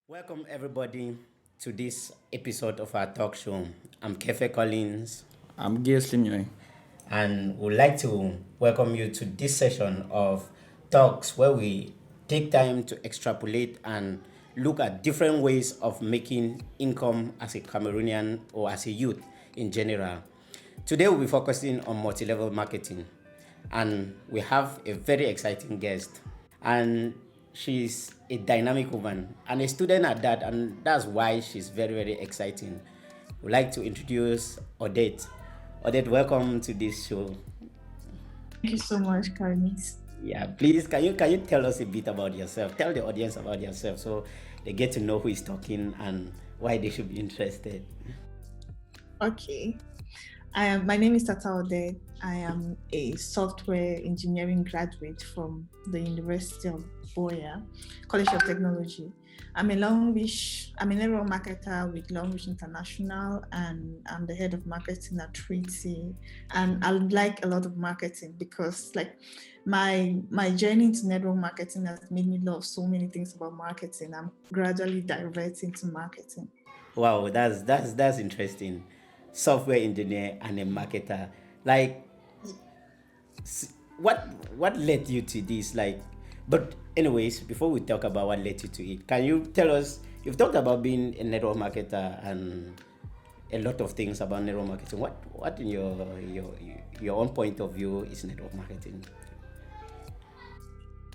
Welcome everybody to this episode of our talk show. I'm Kefe Collins. I'm Gil Slimyoy. And would like to welcome you to this session of talks where we take time to extrapolate and look at different ways of making income as a Cameroonian or as a youth in general. Today we'll be focusing on multi-level marketing, and we have a very exciting guest, and she's a dynamic woman and a student at that, and that's why she's very, very exciting. We'd like to introduce Odette. Odette, welcome to this show. Thank you so much, Carlos. Yeah, please, can you tell us a bit about yourself? Tell the audience about yourself so they get to know who is talking and why they should be interested. Okay. My name is Tata Odette. I am a software engineering graduate from the University of Boya, College of Technology. I'm a network marketer with Longrich International, and I'm the head of marketing at Treaty. And I like a lot of marketing because, my journey into network marketing has made me love so many things about marketing. I'm gradually diverting to marketing. Wow, that's interesting. Software engineer and a marketer. What led you to this? But anyways, before we talk about what led you to it, can you tell us? You've talked about being a network marketer and a lot of things about network marketing. What in your own point of view is network marketing?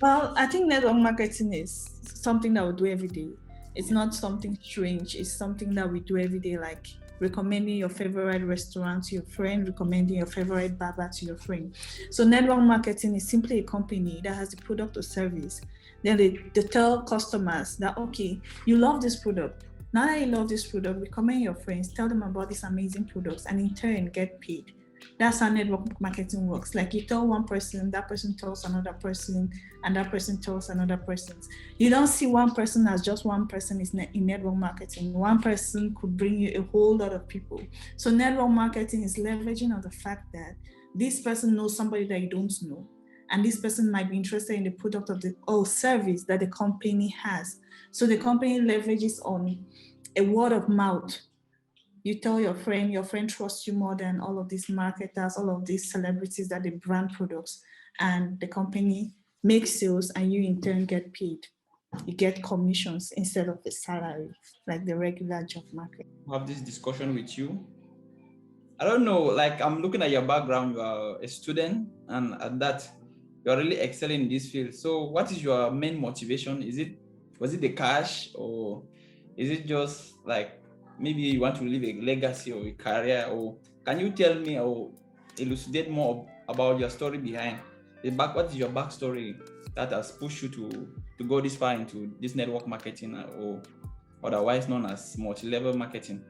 Well, I think network marketing is something that we do every day. It's not something strange. It's something that we do every day, like recommending your favorite restaurant to your friend, recommending your favorite barber to your friend. So network marketing is simply a company that has a product or service. Then they tell customers that, okay, you love this product. Now that you love this product, recommend your friends, tell them about these amazing products, and in turn get paid. That's how network marketing works. Like you tell one person, that person tells another person, and that person tells another person. You don't see one person as just one person in network marketing. One person could bring you a whole lot of people. So network marketing is leveraging on the fact that this person knows somebody that you don't know, and this person might be interested in the product of the service that the company has. So the company leverages on a word of mouth. You tell your friend trusts you more than all of these marketers, all of these celebrities that they brand products, and the company makes sales and you in turn get paid. You get commissions instead of a salary, like the regular job market. Have this discussion with you. I don't know, I'm looking at your background, you are a student, and at that, you're really excelling in this field. So what is your main motivation? Was it the cash, or is it just maybe you want to leave a legacy or a career? Or can you tell me or elucidate more about your story behind what is your backstory that has pushed you to go this far into this network marketing, or otherwise known as multi-level marketing?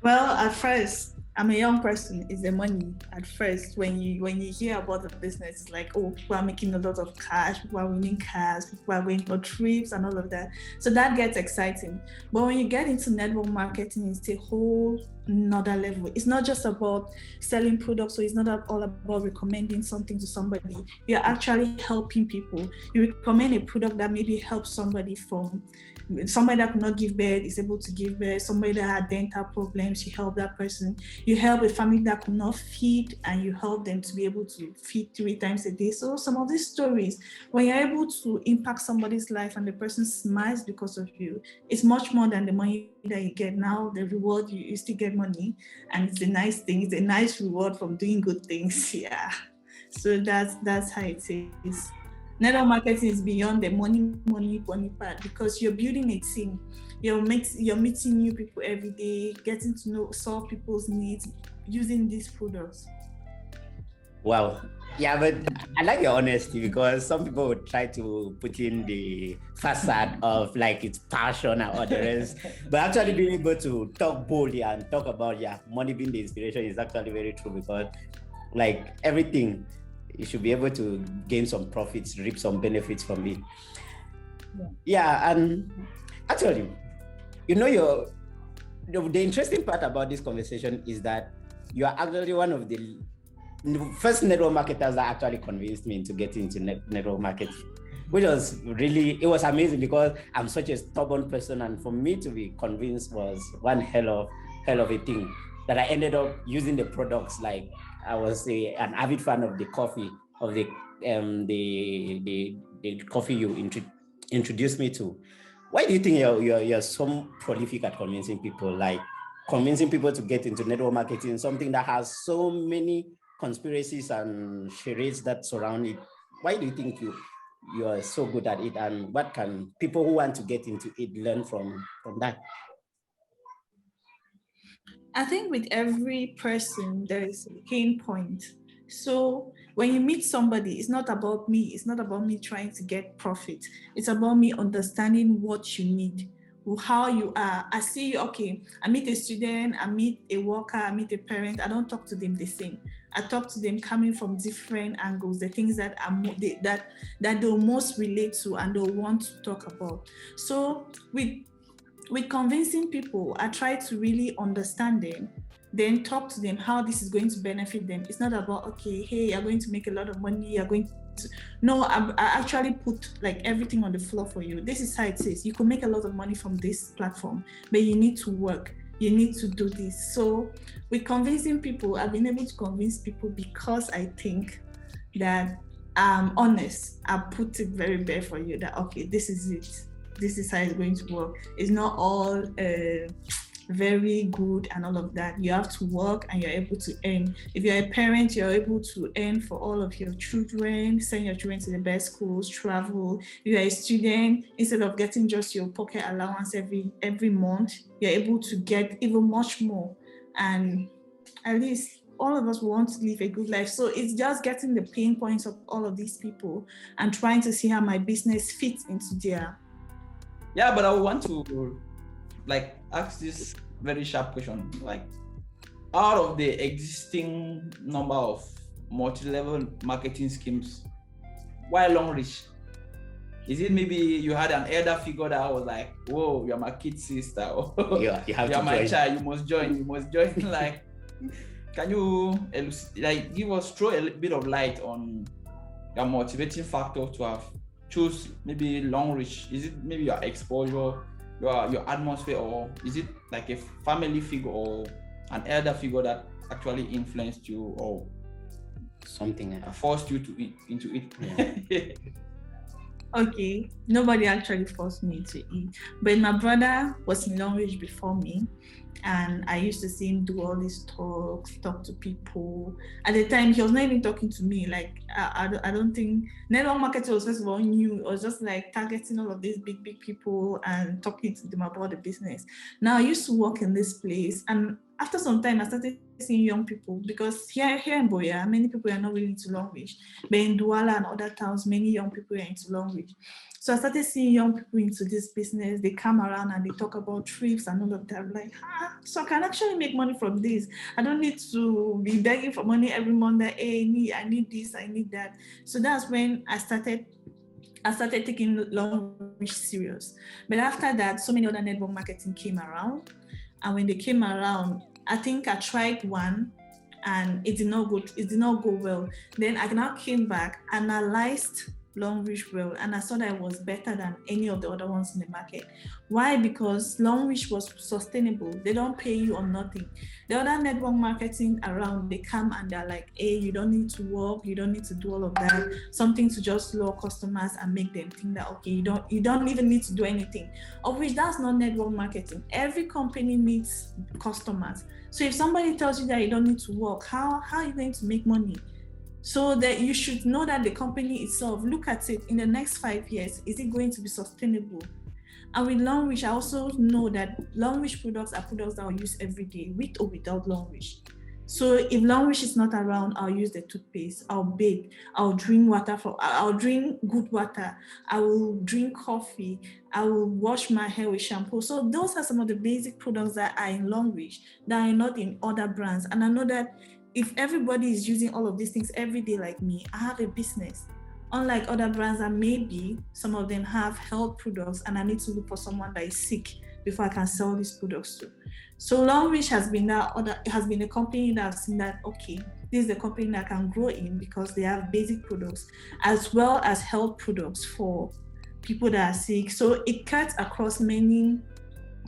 Well, at first, I'm a young person. It's the money. At first, when you hear about the business, it's like, oh, people are making a lot of cash, people are winning cars, people are going for trips and all of that. So that gets exciting. But when you get into network marketing, it's a whole another level. It's not just about selling products, so it's not all about recommending something to somebody. You're actually helping people. You recommend a product that maybe helps somebody that could not give birth is able to give birth, somebody that had dental problems, you help that person. You help a family that could not feed, and you help them to be able to feed 3 times a day. So some of these stories, when you're able to impact somebody's life and the person smiles because of you, it's much more than the money that you get now. The reward, you still get money, and it's a nice thing. It's a nice reward from doing good things. Yeah. So that's how it is. Network marketing is beyond the money part, because you're building a team. You're meeting new people every day, getting to solve people's needs using these products. Wow. Yeah, but I like your honesty, because some people would try to put in the facade of it's passion and all the rest. But actually being able to talk boldly and talk about money being the inspiration is actually very true, because everything, you should be able to gain some profits, reap some benefits from it. Yeah, and actually, the interesting part about this conversation is that you are actually one of the the first network marketers that actually convinced me to get into network marketing, which was really, it was amazing because I'm such a stubborn person, and for me to be convinced was one hell of a thing, that I ended up using the products. Like, I was an avid fan of the coffee, of the coffee you introduced me to. Why do you think you're so prolific at convincing people? Like, convincing people to get into network marketing, something that has so many conspiracies and charades that surround it. Why do you think you are so good at it, and what can people who want to get into it learn from that? I think with every person, there is a pain point. So when you meet somebody, it's not about me. It's not about me trying to get profit. It's about me understanding what you need, how you are. I see, okay, I meet a student, I meet a worker, I meet a parent. I don't talk to them the same. I talk to them coming from different angles, the things that that they'll most relate to and they'll want to talk about. So with convincing people, I try to really understand them, then talk to them how this is going to benefit them. It's not about, okay, hey, you're going to make a lot of money, you're going to... No, I actually put like everything on the floor for you. This is how it is. You can make a lot of money from this platform, but you need to work. You need to do this. So with convincing people, I've been able to convince people because I think that I'm honest. I put it very bare for you that, okay, this is it. This is how it's going to work. It's not all very good and all of that. You have to work and you're able to earn. If you're a parent, you're able to earn for all of your children, send your children to the best schools, travel. If you're a student, instead of getting just your pocket allowance every month, you're able to get even much more. And at least all of us want to live a good life. So it's just getting the pain points of all of these people and trying to see how my business fits into their... Yeah, but I want to like ask this very sharp question. Like, out of the existing number of multi-level marketing schemes, why Longrich? Is it maybe you had an elder figure that was like, whoa, you're my kid sister, or Yeah, you're my child, you must join. Like, can you like throw a bit of light on your motivating factor to have choose maybe Longrich? Is it maybe your exposure, your atmosphere, or is it like a family figure or an elder figure that actually influenced you or something forced you into it? Yeah. Okay, nobody actually forced me to eat, but my brother was in Longrich before me, and I used to see him do all these talks, talk to people. At the time, he was not even talking to me. Like, I don't think network marketing was first of all new. It was just like targeting all of these big people and talking to them about the business. Now, I used to work in this place, and after some time, I started seeing young people, because here in Boya, many people are not really into Longrich, but in Douala and other towns, many young people are into Longrich. So I started seeing young people into this business. They come around and they talk about trips and all of that. I'm like, so I can actually make money from this. I don't need to be begging for money every month that, hey, I need this, I need that. So that's when I started taking Longrich serious. But after that, so many other network marketing came around. And when they came around, I think I tried one and it did not go well. Then I now came back, analyzed Longrich well, and I saw that it was better than any of the other ones in the market. Why? Because Longrich was sustainable. They don't pay you on nothing. The other network marketing around, they come and they're like, hey, you don't need to work, you don't need to do all of that. Something to just lure customers and make them think that, okay, you don't even need to do anything. Of which that's not network marketing. Every company needs customers. So if somebody tells you that you don't need to work, how are you going to make money? So that you should know that the company itself, look at it in the next 5 years, is it going to be sustainable? And with Longrich, I also know that Longrich products are products that I'll use every day, with or without Longrich. So if Longrich is not around, I'll use the toothpaste, I'll bake, I'll drink good water, I will drink coffee, I will wash my hair with shampoo. So those are some of the basic products that are in Longrich that are not in other brands. And I know that if everybody is using all of these things every day like me, I have a business. Unlike other brands that maybe some of them have health products and I need to look for someone that is sick before I can sell these products to. So Longrich has been a company that has seen that, okay, this is the company that can grow in because they have basic products as well as health products for people that are sick. So it cuts across many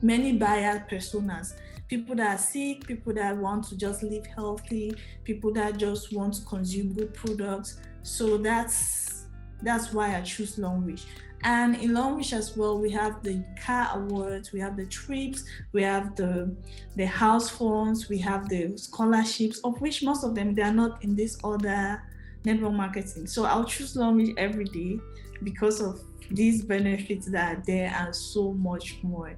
buyer personas. People that are sick, people that want to just live healthy, people that just want to consume good products. So that's why I choose Longrich. And in Longrich as well, we have the car awards, we have the trips, we have the house funds, we have the scholarships, of which most of them, they are not in this other network marketing. So I'll choose Longrich every day because of these benefits that are there and so much more.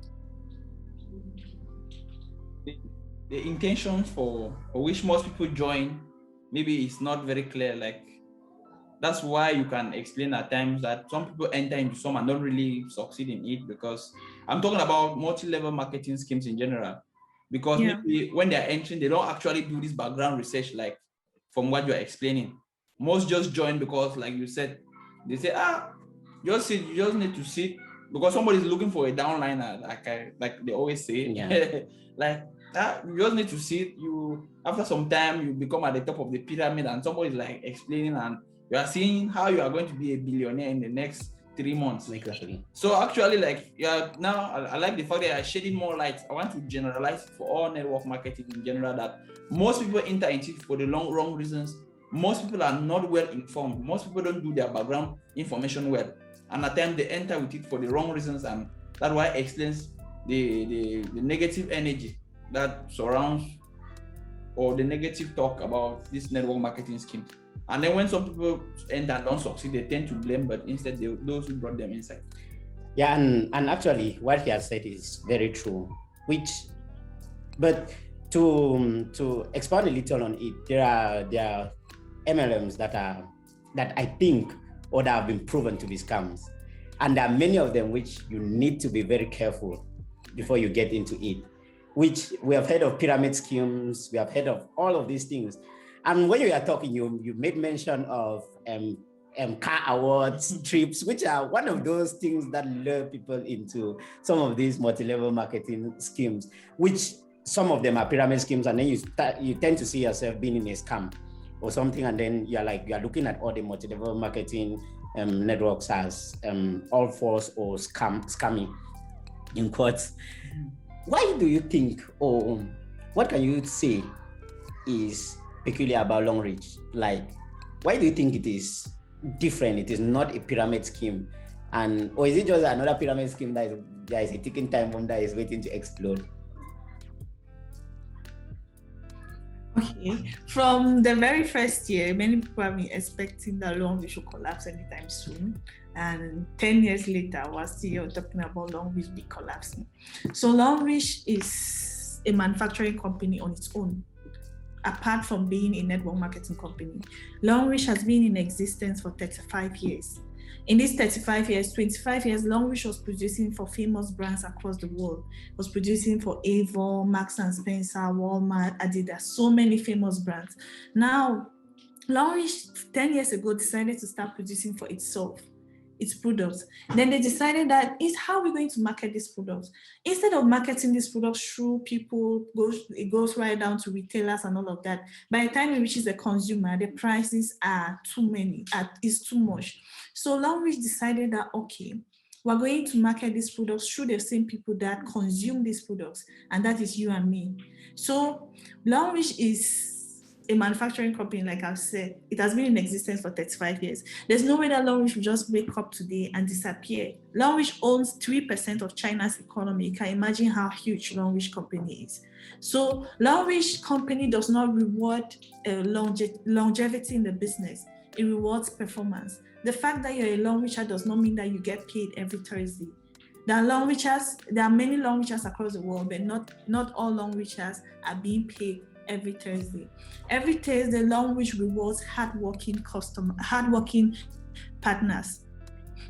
The intention for which most people join, maybe it's not very clear. Like, that's why you can explain at times that some people enter into some and don't really succeed in it, because I'm talking about multi-level marketing schemes in general, because maybe when they're entering, they don't actually do this background research, like from what you're explaining. Most just join because, like you said, they say, just sit, you just need to sit, because somebody's looking for a downliner, like they always say. Like, you just need to sit. You, after some time, you become at the top of the pyramid and somebody's like explaining, and you are seeing how you are going to be a billionaire in the next 3 months. Exactly. So actually, like, now I like the fact that you're shedding more light. I want to generalize for all network marketing in general that most people enter into it for the wrong reasons. Most people are not well informed. Most people don't do their background information well, and at times they enter with it for the wrong reasons, and that's why it explains the negative energy that surrounds, or the negative talk about this network marketing scheme. And then when some people enter and don't succeed, they tend to blame, but instead those who brought them inside. Yeah, and actually what he has said is very true. But to expand a little on it, there are MLMs that I think, or that have been proven to be scams, and there are many of them which you need to be very careful before you get into it. Which we have heard of pyramid schemes, we have heard of all of these things. And when you are talking, you made mention of car awards, trips, which are one of those things that lure people into some of these multi-level marketing schemes, which some of them are pyramid schemes, and then you tend to see yourself being in a scam or something, and then you're looking at all the multi-level marketing networks as all false or scammy, in quotes. Why do you think, or what can you say is peculiar about Longrich? Like, why do you think it is different? It is not a pyramid scheme, or is it just another pyramid scheme that is a ticking time bomb that is waiting to explode? Okay, from the very first year, many people have been expecting that Longrich will collapse anytime soon. And 10 years later, we're still talking about Longrich be collapsing. So Longrich is a manufacturing company on its own, apart from being a network marketing company. Longrich has been in existence for 35 years. In these 35 years, 25 years, Longrich was producing for famous brands across the world. It was producing for Avon, Marks & Spencer, Walmart, Adidas, so many famous brands. Now, Longrich 10 years ago decided to start producing for itself, its products. Then they decided that is how we're going to market these products. Instead of marketing these products through people, it goes right down to retailers and all of that. By the time it reaches the consumer, the prices are it's too much. So Longrich decided that, okay, we're going to market these products through the same people that consume these products, and that is you and me. So Longrich is a manufacturing company, like I've said. It has been in existence for 35 years. There's no way that Longrich will just wake up today and disappear. Longrich owns 3% of China's economy. You can imagine how huge Longrich company is. So Longrich company does not reward longevity in the business. It rewards performance. The fact that you're a Longricher does not mean that you get paid every Thursday. There are many Longrichers across the world, but not all Longrichers are being paid every Thursday. Every Thursday, Longrich rewards hardworking partners.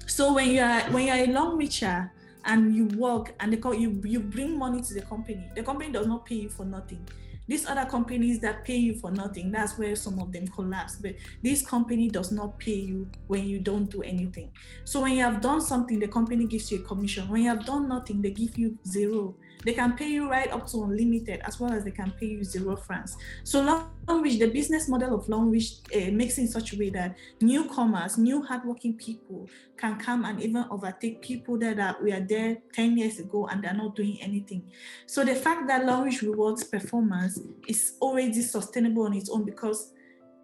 So when you're a Longricher and you work and you bring money to the company does not pay you for nothing. These other companies that pay you for nothing, that's where some of them collapse. But this company does not pay you when you don't do anything. So when you have done something, the company gives you a commission. When you have done nothing, they give you zero. They can pay you right up to unlimited, as well as they can pay you 0 francs. So Longrich, the business model of Longrich makes it in such a way that newcomers, new hardworking people can come and even overtake people that were there 10 years ago and they're not doing anything. So the fact that Longrich rewards performance is already sustainable on its own, because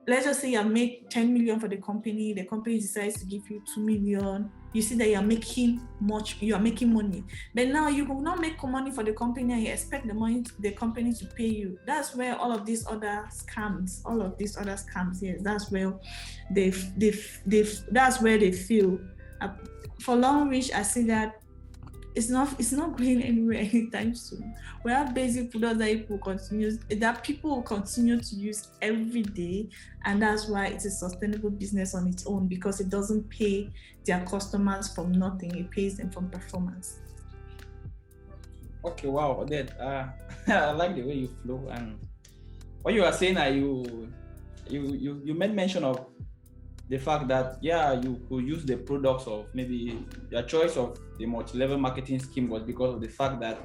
let's just say you have made 10 million for the company decides to give you 2 million. You see that you are making money. But now you will not make money for the company and you expect the company to pay you. That's where all of these other scams, yes, that's where that's where they feel. For Longrich, I see that it's not going anywhere anytime soon. We have basic products that people will continue to use every day, and that's why it's a sustainable business on its own, because it doesn't pay their customers from nothing; it pays them from performance. Okay, wow, Odette. I like the way you flow, and what you are saying. You made mention of the fact that you could use the products of maybe your choice of the multi-level marketing scheme was because of the fact that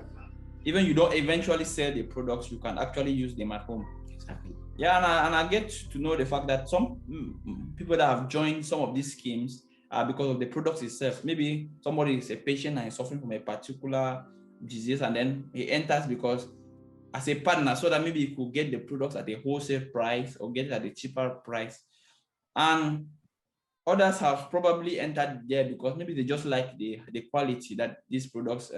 even you don't eventually sell the products, you can actually use them at home. Exactly. Yeah, and I get to know the fact that some people that have joined some of these schemes are because of the products itself. Maybe somebody is a patient and is suffering from a particular disease, and then he enters because as a partner, so that maybe he could get the products at a wholesale price or get it at a cheaper price. And others have probably entered there because maybe they just like the quality that these products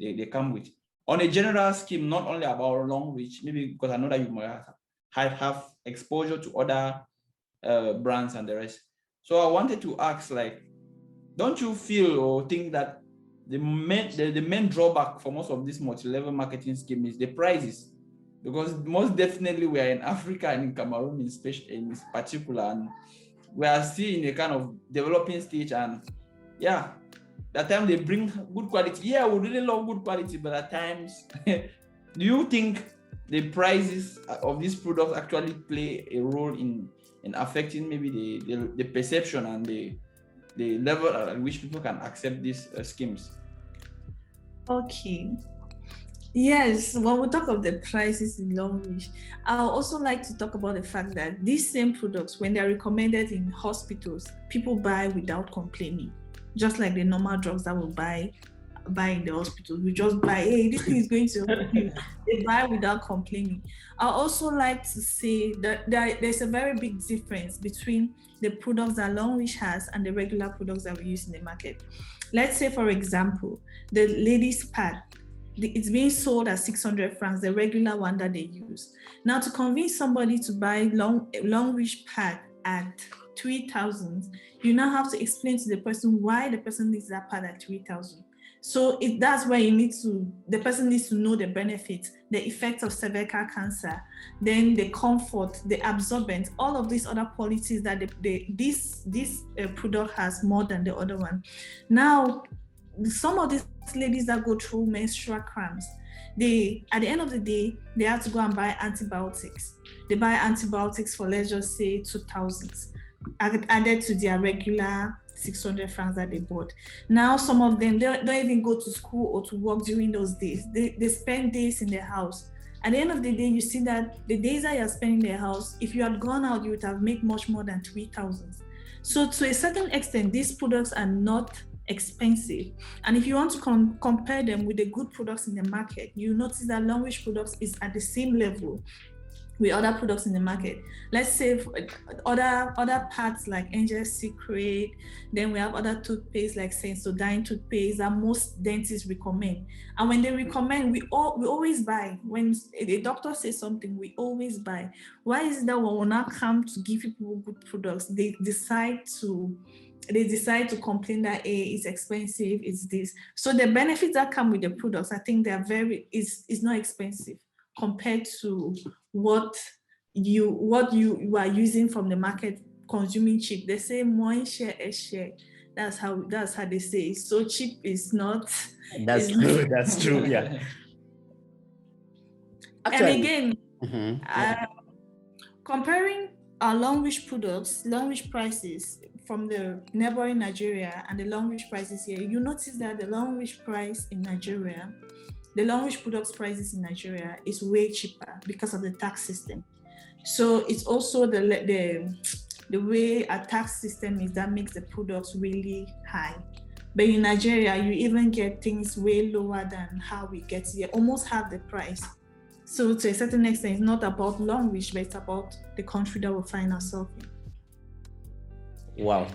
they come with. On a general scheme, not only about Longrich, maybe because I know that you might have exposure to other brands and the rest. So I wanted to ask, like, don't you feel or think that the main drawback for most of this multi-level marketing scheme is the prices? Because most definitely we are in Africa and in Cameroon in particular, and we are still in a kind of developing stage, and at times they bring good quality. Yeah, we really love good quality, but at times, do you think the prices of these products actually play a role in affecting maybe the perception and the level at which people can accept these schemes? Okay. Yes, when we talk of the prices in Longrich, I would also like to talk about the fact that these same products, when they're recommended in hospitals, people buy without complaining. Just like the normal drugs that we buy in the hospital. We just buy, hey, this thing is going to help you. They buy without complaining. I also like to say that there's a very big difference between the products that Longrich has and the regular products that we use in the market. Let's say, for example, the ladies' pad. It's being sold at 600 francs, the regular one that they use. Now, to convince somebody to buy Longrich pad at 3,000, you now have to explain to the person why the person needs that pad at 3,000. So that's where the person needs to know the benefits, the effects of cervical cancer, then the comfort, the absorbent, all of these other qualities that this product has more than the other one. Now, some of these ladies that go through menstrual cramps, at the end of the day, they have to go and buy antibiotics. They buy antibiotics for, let's just say, 2,000, added to their regular 600 francs that they bought. Now, some of them, they don't even go to school or to work during those days. They spend days in their house. At the end of the day, you see that the days that you're spending in their house, if you had gone out, you would have made much more than 3,000. So to a certain extent, these products are not expensive. And if you want to compare them with the good products in the market, you notice that Longrich products is at the same level with other products in the market. Let's say other parts like Angel Secret, then we have other toothpaste like Sensodyne toothpaste that most dentists recommend. And when they recommend, we always buy. When a doctor says something, we always buy. Why is it that when we now come to give people good products, they decide to complain that it's expensive, it's this? So the benefits that come with the products, I think they are it's not expensive compared to what you are using from the market, consuming cheap. They say more share a share. That's how they say. So cheap is not. That's true. That's true. Yeah. Actually, and again, comparing our Longrich products, Longrich prices from the neighboring Nigeria and the Longrich prices here, you notice that the Longrich price in Nigeria, the Longrich products prices in Nigeria is way cheaper because of the tax system. So it's also the way a tax system is that makes the products really high. But in Nigeria, you even get things way lower than how we get here, almost half the price. So to a certain extent, it's not about Longrich, but it's about the country that we find ourselves in. Wow.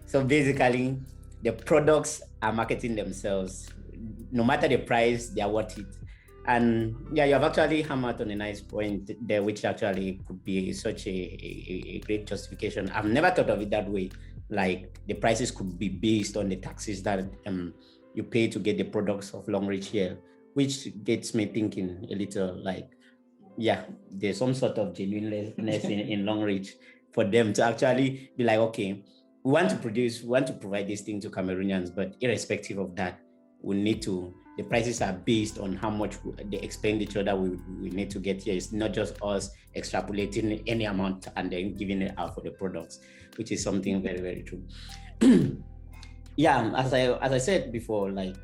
So basically, the products are marketing themselves. No matter the price, they are worth it. And yeah, you have actually hammered on a nice point there, which actually could be such a great justification. I've never thought of it that way. Like the prices could be based on the taxes that you pay to get the products of Longrich here, which gets me thinking a little like, yeah, there's some sort of genuineness in Longrich for them to actually be like, okay, we want to provide this thing to Cameroonians, but irrespective of that, we need to, the prices are based on how much the expenditure that we need to get here. It's not just us extrapolating any amount and then giving it out for the products, which is something very, very true. Yeah, as I said before, like,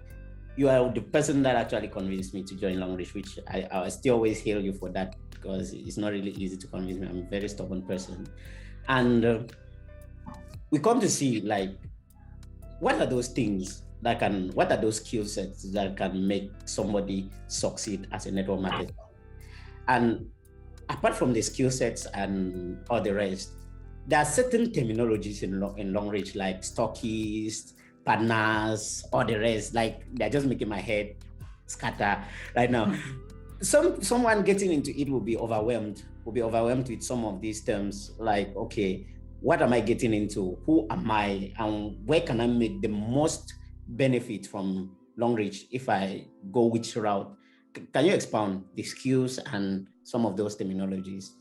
you are the person that actually convinced me to join Longrich, which I still always hail you for that, because it's not really easy to convince me. I'm a very stubborn person. And we come to see, like, what are those things what are those skill sets that can make somebody succeed as a network marketer? And apart from the skill sets and all the rest, there are certain terminologies in Longrich, like stockists, partners, all the rest. Like, they're just making my head scatter right now. Someone getting into it will be overwhelmed with some of these terms. Like, okay, what am I getting into? Who am I? And where can I make the most benefit from Longrich if I go which route? Can you expound the skills and some of those terminologies?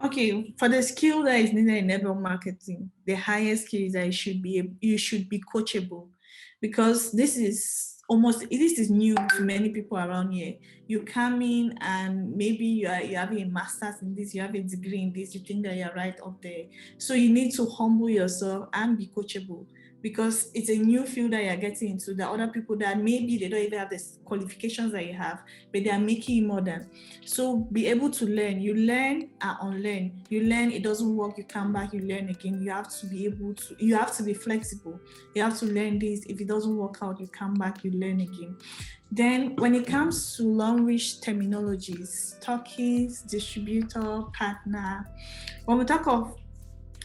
Okay, for the skill that is needed in network marketing, the highest skill is that you should be coachable, because this is new to many people around here. You come in and maybe you have a master's in this, you have a degree in this, you think that you're right up there. So you need to humble yourself and be coachable, because it's a new field that you're getting into. There are other people that maybe they don't even have the qualifications that you have, but they are making it modern. So be able to learn. You learn and unlearn. You learn, it doesn't work, you come back, you learn again. You have to be flexible. You have to learn this. If it doesn't work out, you come back, you learn again. Then when it comes to Longrich terminologies, stockists, distributor, partner, when we talk of,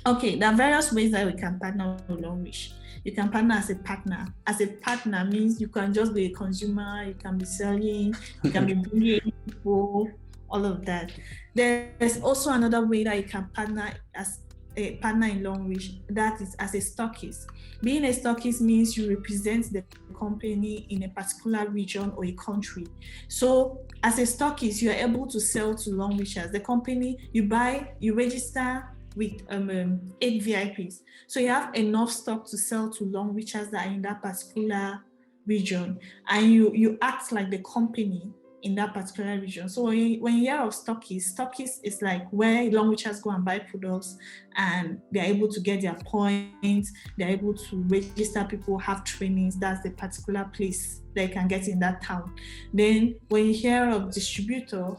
okay, there are various ways that we can partner with Longrich. You can partner as a partner. As a partner means you can just be a consumer, you can be selling, you can be bringing people, all of that. There's also another way that you can partner as a partner in Longrich, that is as a stockist. Being a stockist means you represent the company in a particular region or a country. So as a stockist, you are able to sell to Longrich. The company, you register with 8 VIPs. So you have enough stock to sell to Longrich that are in that particular region, and you act like the company in that particular region. So when you hear of stockists is like where Longrich go and buy products, and they're able to get their points, they're able to register people, have trainings. That's the particular place they can get in that town. Then when you hear of distributor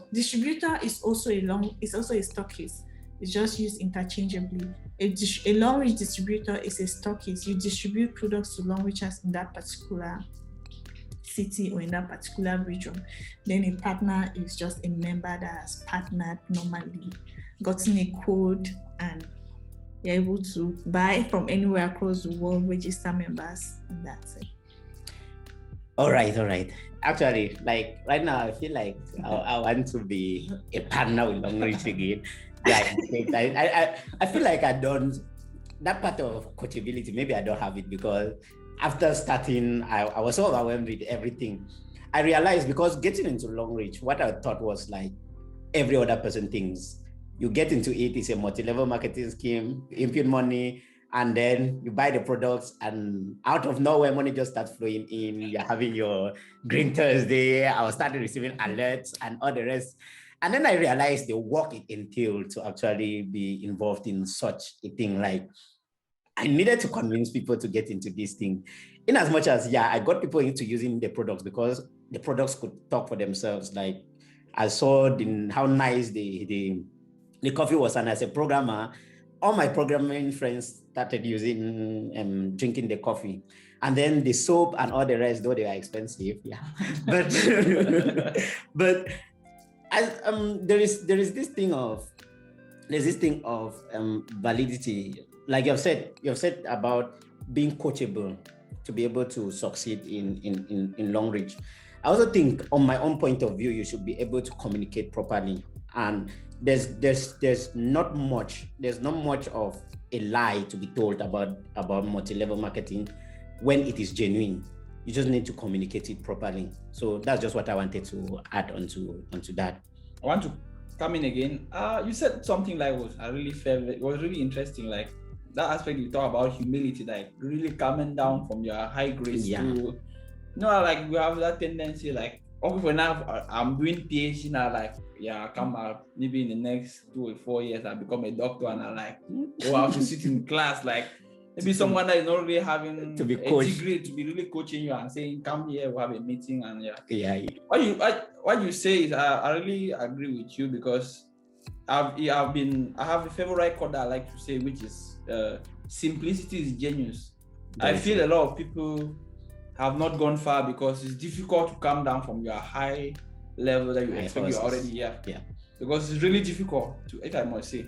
is also a stockist. It's just used interchangeably. A Longrich distributor is a stockist. You distribute products to Longrich in that particular city or in that particular region. Then a partner is just a member that has partnered, normally gotten a code, and you're able to buy from anywhere across the world, register members, and that's it. All right. Actually, like right now, I feel like I want to be a partner with Longrich again. Yeah, I feel like I don't, that part of coachability, maybe I don't have it, because after starting, I was so overwhelmed with everything. I realized, because getting into Longrich, what I thought was like every other person thinks. You get into it, it's a multi-level marketing scheme, you input money, and then you buy the products, and out of nowhere, money just starts flowing in. You're having your Green Thursday. I was starting receiving alerts and all the rest. And then I realized the work it entailed to actually be involved in such a thing. Like, I needed to convince people to get into this thing. In as much as, yeah, I got people into using the products because the products could talk for themselves. Like, I saw how nice the coffee was, and as a programmer, all my programming friends started using drinking the coffee, and then the soap and all the rest, though they are expensive, yeah. But but there is this thing of validity, like you've said about being coachable to be able to succeed in Longrich. I also think, on my own point of view, you should be able to communicate properly, and there's not much of a lie to be told about multi-level marketing when it is genuine. You just need to communicate it properly. So that's just what I wanted to add onto that. I want to come in again. You said something like was really interesting, like that aspect you talk about humility, like really coming down from your high grades to, like we have that tendency, like, okay, for now I'm doing PhD now, like, I come out maybe in the next 2 or 4 years I become a doctor, and I like, I have to sit in class, like maybe someone that is not really having to be a coached, degree to be really coaching you and saying, come here, we'll have a meeting, and what you say is, I really agree with you, because I have a favorite quote that I like to say, which is simplicity is genius. I feel a lot of people have not gone far because it's difficult to come down from your high level that you expect you're already here. Yeah. Because it's really difficult if I must say.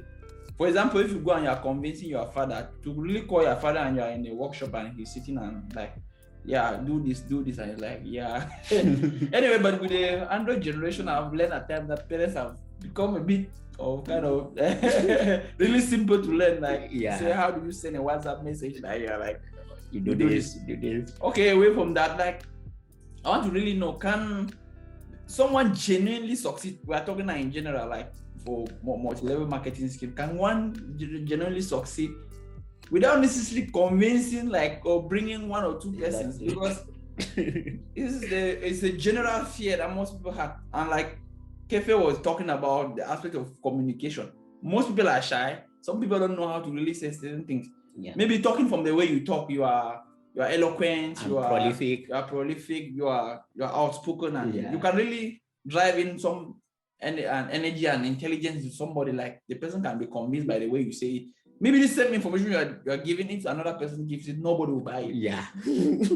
For example, if you go and you're convincing your father to really call your father, and you're in a workshop and he's sitting and like, do this, and you're like, Anyway, but with the Android generation, I've learned at times that parents have become a bit of kind of really simple to learn. Like, say, how do you send a WhatsApp message? Like, you're like, you do this. Okay, away from that, like, I want to really know, can someone genuinely succeed? We are talking now in general, like for multi-level marketing skill. Can one genuinely succeed without necessarily convincing, like, or bringing 1 or 2 persons? Because it's a general fear that most people have. And like Kefe was talking about the aspect of communication. Most people are shy. Some people don't know how to really say certain things. Yeah. Maybe talking from the way you talk, you are eloquent, you are prolific, you are outspoken, and you can really drive in some energy and intelligence to somebody. Like, the person can be convinced by the way you say it. Maybe the same information you are giving it, another person gives it, nobody will buy it. Yeah.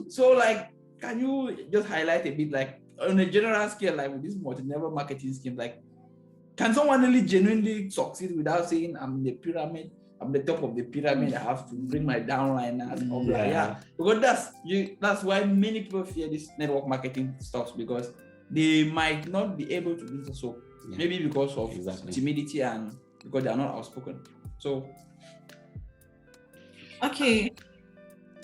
So, like, can you just highlight a bit, like, on a general scale, like with this multi-level marketing scheme, like, can someone really genuinely succeed without saying, I'm in the pyramid, I'm the top of the pyramid, I have to bring my downliners? Because that's why many people fear this network marketing stuff, because they might not be able to do so. Maybe because of timidity and because they are not outspoken. So, okay,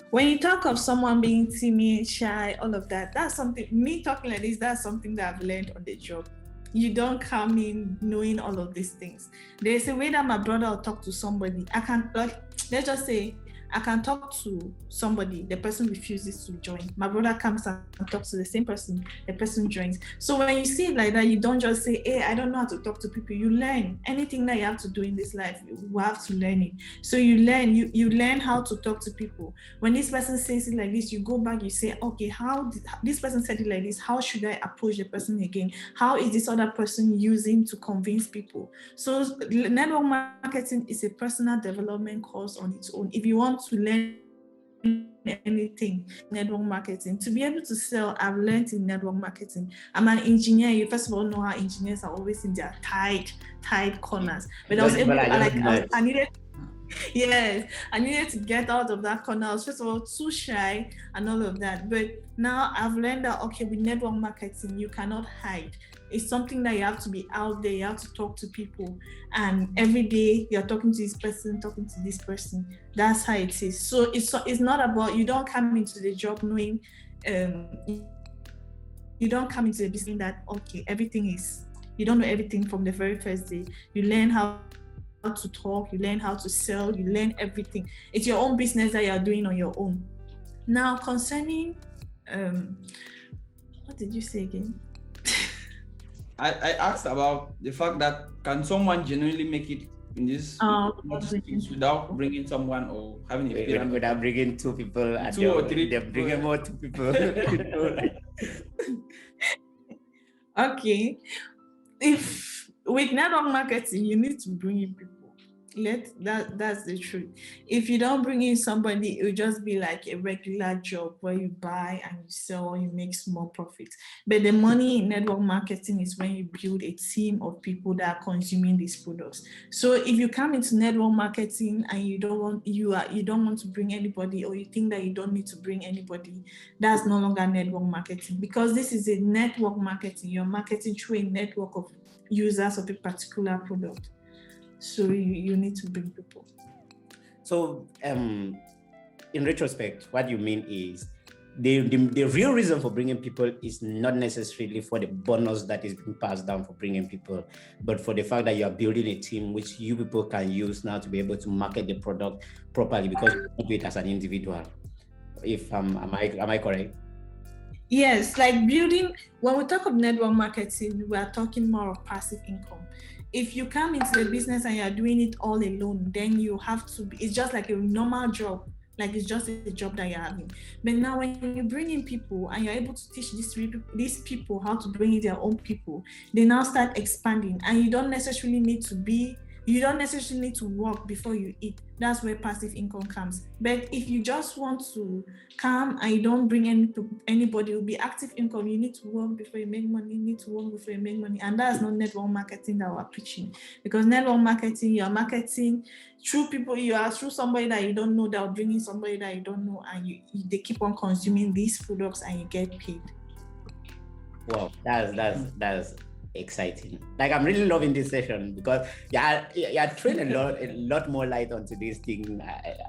when you talk of someone being timid, shy, all of that, that's something, me talking like this, that's something that I've learned on the job. You don't come in knowing all of these things. There's a way that my brother will talk to somebody. I can, like, let's just say, I can talk to somebody, the person refuses to join. My brother comes and talks to the same person, the person joins. So when you see it like that, you don't just say, hey, I don't know how to talk to people. You learn. Anything that you have to do in this life, you have to learn it. So you learn how to talk to people. When this person says it like this, you go back, you say, okay, this person said it like this, how should I approach the person again? How is this other person using to convince people? So network marketing is a personal development course on its own. If you want to learn anything, network marketing, to be able to sell, I've learned in network marketing. I'm an engineer. You first of all know how engineers are always in their tight corners. But I was able to, I needed to get out of that corner. I was first of all too shy and all of that. But now I've learned that, okay, with network marketing, you cannot hide. It's something that you have to be out there, you have to talk to people. And every day you're talking to this person, talking to this person. That's how it is. So it's not about, you don't come into the job knowing, you don't come into the business that, okay, you don't know everything from the very first day. You learn how to talk, you learn how to sell, you learn everything. It's your own business that you're doing on your own. Now, concerning, what did you say again? I asked about the fact that can someone genuinely make it in this without bringing someone or having a pyramid? Without bringing 2 people, two or three. They're bringing more 2 people. Okay. if with network marketing, you need to bring in people. That's the truth. If you don't bring in somebody, it will just be like a regular job where you buy and you sell, you make small profits. But the money in network marketing is when you build a team of people that are consuming these products. So if you come into network marketing and you don't want to bring anybody, or you think that you don't need to bring anybody, that's no longer network marketing, because this is a network marketing. You're marketing through a network of users of a particular product. So you need to bring people. So in retrospect, what you mean is the real reason for bringing people is not necessarily for the bonus that is being passed down for bringing people, but for the fact that you are building a team which you people can use now to be able to market the product properly, because you can do it as an individual. If am I correct? Yes, like building. When we talk of network marketing, we are talking more of passive income. If you come into the business and you're doing it all alone, then you have to be, it's just like a normal job. Like it's just a job that you're having. But now when you bring in people and you're able to teach these people how to bring in their own people, they now start expanding, and you don't necessarily need to work before you eat. That's where passive income comes. But if you just want to come and you don't bring anybody, it will be active income. You need to work before you make money. And that's not network marketing that we're preaching. Because network marketing, you are marketing through people. You are through somebody that you don't know, that will bring in somebody that you don't know, and they keep on consuming these products and you get paid. Wow, that's exciting. Like, I'm really loving this session because you're throwing a lot more light onto this thing.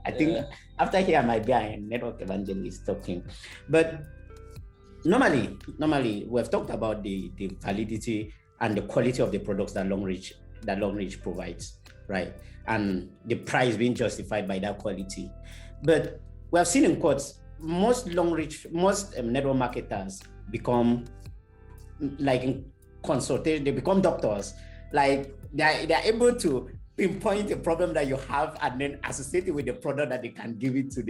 I think after here I might be a network evangelist talking. But normally we've talked about the validity and the quality of the products that Longrich provides, right? And the price being justified by that quality. But we have seen in quotes, most network marketers become like in consultation, they become doctors. Like they're able to pinpoint a problem that you have and then associate it with the product that they can give it to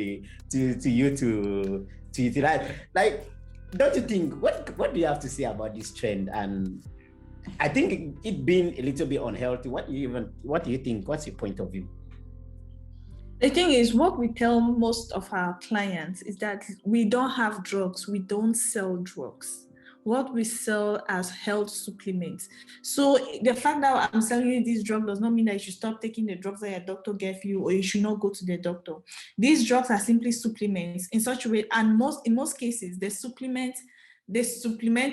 you to utilize. Like, don't you think, what do you have to say about this trend? And I think it being a little bit unhealthy. What do you think? What's your point of view? The thing is, what we tell most of our clients is that we don't have drugs. We don't sell drugs. What we sell as health supplements. So the fact that I'm selling you this drug does not mean that you should stop taking the drugs that your doctor gave you, or you should not go to the doctor. These drugs are simply supplements in such a way, and in most cases, they supplement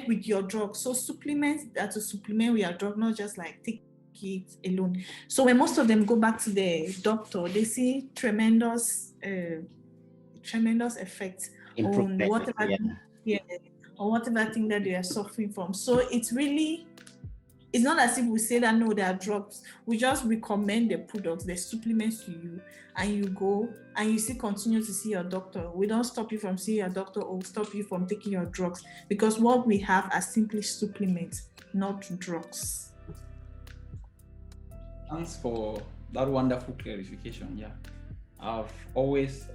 with your drug. So supplements that to supplement with your drug, not just like take it alone. So when most of them go back to the doctor, they see tremendous effects on whatever or whatever thing that they are suffering from. So it's not as if we say that no, they are drugs. We just recommend the products, the supplements to you, and you go and you continue to see your doctor. We don't stop you from seeing your doctor or stop you from taking your drugs, because what we have are simply supplements, not drugs. Thanks for that wonderful clarification. Yeah, I've always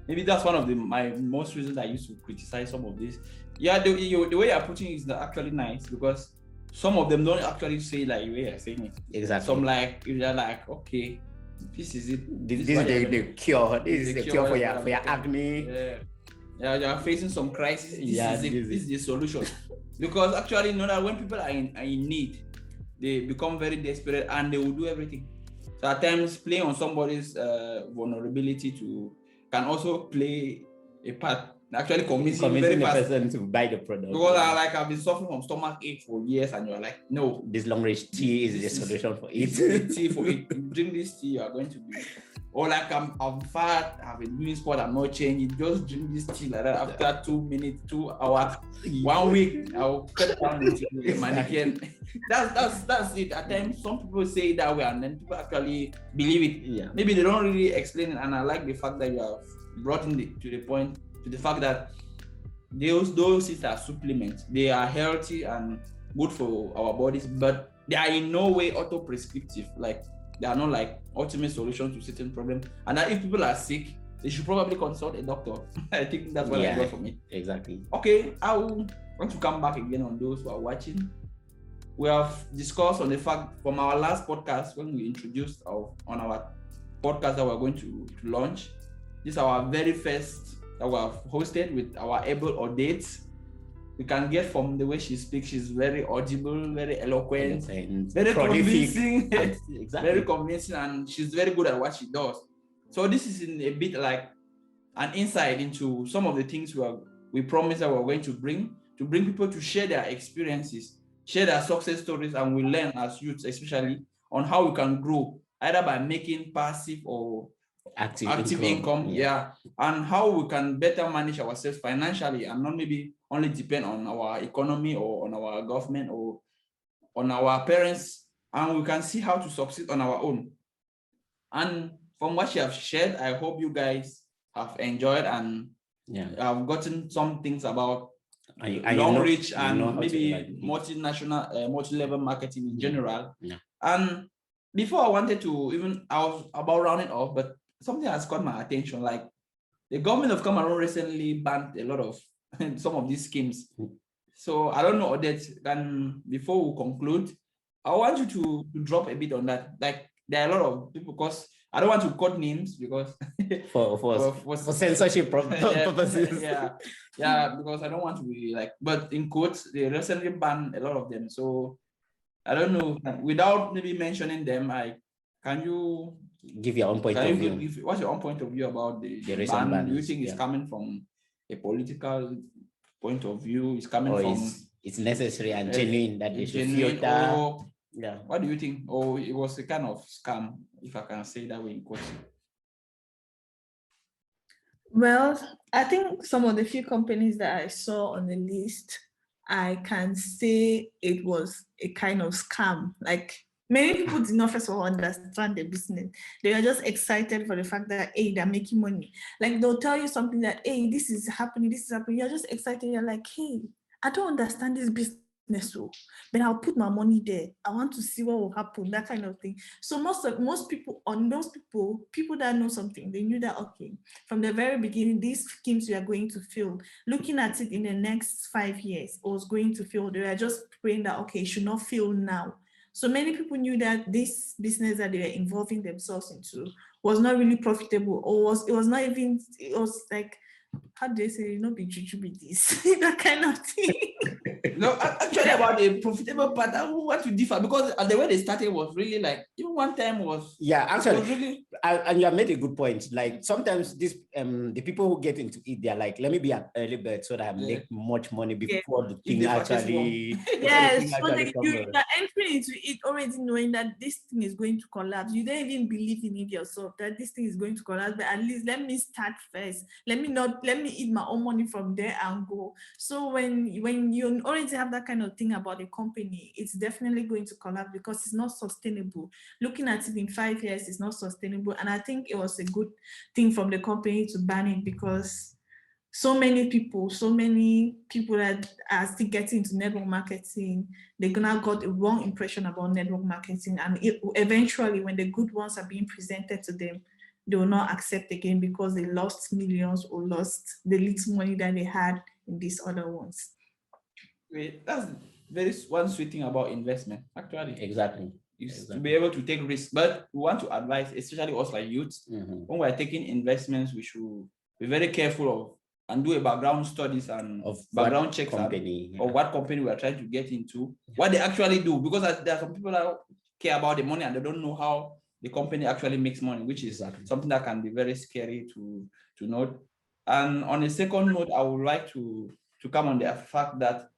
maybe that's one of my most reasons I used to criticize some of this. Yeah, the way you're putting it is actually nice, because some of them don't actually say like the way you're saying it. Exactly. Some like, if they're like, okay, this is it. This is the cure. This is the cure for your acne. Yeah, you're facing some crisis. This is the solution. Because actually, you know that when people are in need, they become very desperate and they will do everything. So at times, playing on somebody's vulnerability can also play a part. Actually convincing the person to buy the product. Because I've been suffering from stomach ache for years, and you're like, no, this Longrich tea is the solution for it. It's the tea for it. You drink this tea, you are going to be. Or like I'm fat, I've been doing sport, I'm not changing. Just drink this tea like that. After 2 minutes, 2 hours, 1 week, I'll cut down the mannequin. That's it. At times, some people say it that way, and then people actually believe it. Yeah. Maybe they don't really explain it, and I like the fact that you have brought to the point, to the fact that those things are supplements. They are healthy and good for our bodies, but they are in no way auto-prescriptive. Like, they are not like ultimate solutions to certain problems. And that if people are sick, they should probably consult a doctor. I think that's what I got from it. Exactly. Okay, I want to come back again on those who are watching. we have discussed on the fact from our last podcast when we introduced on our podcast that we're going to launch. This is our very first that we have hosted with our able Odette. We can get from the way she speaks, she's very audible, very eloquent, very convincing, exactly. Very convincing, and she's very good at what she does. So this is in a bit like an insight into some of the things we promised that we're going to bring people to share their experiences, share their success stories, and we learn as youths, especially on how we can grow, either by making passive or active income, and how we can better manage ourselves financially and not maybe only depend on our economy or on our government or on our parents, and we can see how to succeed on our own. And from what you have shared, I hope you guys have enjoyed and have gotten some things about Longrich and maybe multi-level marketing in general. And before I wanted to I was about rounding off, but something has caught my attention. Like the government of Cameroon recently banned a lot of some of these schemes. So I don't know, Odette, before we conclude, I want you to drop a bit on that. Like there are a lot of people, because I don't want to quote names because for censorship purposes. Because I don't want to be like, but in quotes, they recently banned a lot of them. So I don't know, without maybe mentioning them, can you give your own point of view? What's your own point of view about the ban? Do you think it's coming from a political point of view? It's coming from it's necessary and genuine that they should filter? What do you think? Or it was a kind of scam, if I can say that way in quotes? Well, I think some of the few companies that I saw on the list, I can say it was a kind of scam. Like many people did not first of all understand the business. They are just excited for the fact that, hey, they're making money. Like they'll tell you something that, hey, this is happening. You're just excited. You're like, hey, I don't understand this business, but I'll put my money there. I want to see what will happen, that kind of thing. So most people that know something, they knew that, okay, from the very beginning, these schemes we are going to fail. Looking at it in the next 5 years, it was going to fail. They were just praying that, okay, it should not fail now. So many people knew that this business that they were involving themselves into was not really profitable, or it was like, how do they say, not be juju be this, that kind of thing. No, actually about the profitable part, I want to differ, because the way they started was really like, even one time was... Yeah, actually, really... and you have made a good point. Like sometimes the people who get into it, they're like, let me be an early bird so that I make much money before the thing actually... Yes, so you're entering into it already knowing that this thing is going to collapse. You don't even believe in it yourself, that this thing is going to collapse, but at least let me start first. Let me eat my own money from there and go. So when you already have that kind of thing about a company, it's definitely going to collapse because it's not sustainable. Looking at it in 5 years, it's not sustainable. And I think it was a good thing from the company to ban it, because so many people that are still getting into network marketing, they're gonna got a wrong impression about network marketing, and eventually when the good ones are being presented to them, they will not accept again because they lost millions or lost the little money that they had in these other ones. Wait, that's very one sweet thing about investment, actually. Exactly. To be able to take risks. But we want to advise, especially us like youths, when we're taking investments, we should be very careful of and do a background studies and of background checks of what company we are trying to get into, what they actually do, because there are some people that care about the money and they don't know how the company actually makes money, which is something that can be very scary to note. And on a second note, I would like to come on the fact that,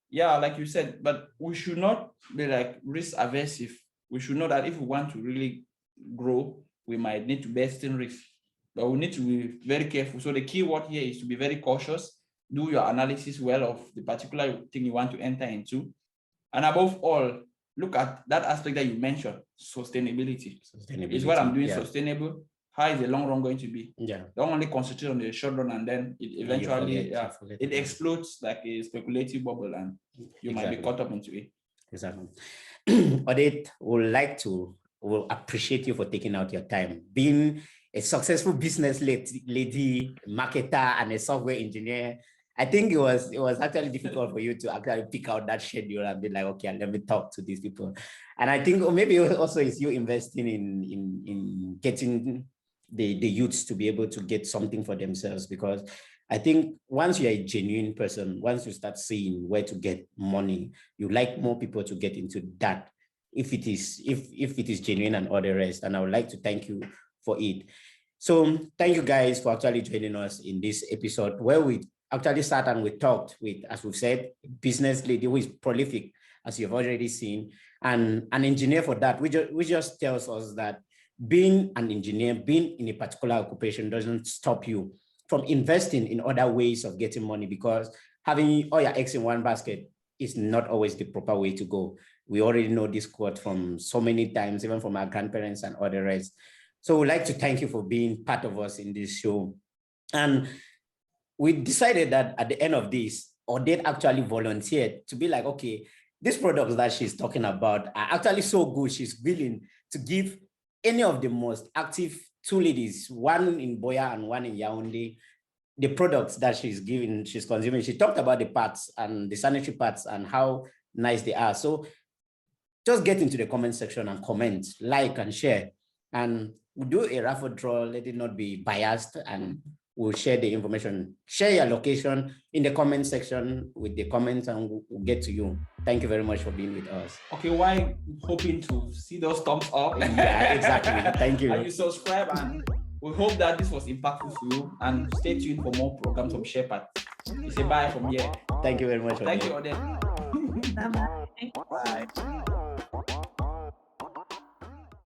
yeah, like you said, but we should not be like risk aversive. We should know that if we want to really grow, we might need to bear certain risks, but we need to be very careful. So the key word here is to be very cautious, do your analysis well of the particular thing you want to enter into. And above all, look at that aspect that you mentioned, sustainability. Is what I'm doing sustainable? How is the long run going to be? Don't only concentrate on the short run and then it eventually it explodes like a speculative bubble and you might be caught up into it. Exactly. Odette, will appreciate you for taking out your time. Being a successful business lady, marketer, and a software engineer, I think it was actually difficult for you to actually pick out that schedule and be like, okay, let me talk to these people. And I think maybe also it's you investing in getting the youths to be able to get something for themselves, because I think once you're a genuine person, once you start seeing where to get money, you like more people to get into that, if it is genuine and all the rest. And I would like to thank you for it. So thank you guys for actually joining us in this episode, where we actually sat and we talked with, as we've said, business lady who is prolific, as you've already seen, and an engineer for that, which just tells us that being an engineer, being in a particular occupation doesn't stop you from investing in other ways of getting money, because having all your eggs in one basket is not always the proper way to go. We already know this quote from so many times, even from our grandparents and all the rest. So we'd like to thank you for being part of us in this show. And we decided that at the end of this, Odette actually volunteered to be like, okay, these products that she's talking about are actually so good, she's willing to give any of the most active two ladies, one in Boya and one in Yaoundé, the products that she's consuming. She talked about the parts and the sanitary parts and how nice they are. So just get into the comment section and comment, like and share. And we'll do a raffle draw, let it not be biased, and we'll share the information. Share your location in the comment section with the comments, and we'll get to you. Thank you very much for being with us. Okay, why hoping to see those thumbs up? Yeah, exactly. Thank you. And you subscribe, and we hope that this was impactful for you. And stay tuned for more programs from Shepat. It's a bye from here. Thank you very much. Thank you, Odette. Bye-bye. Bye.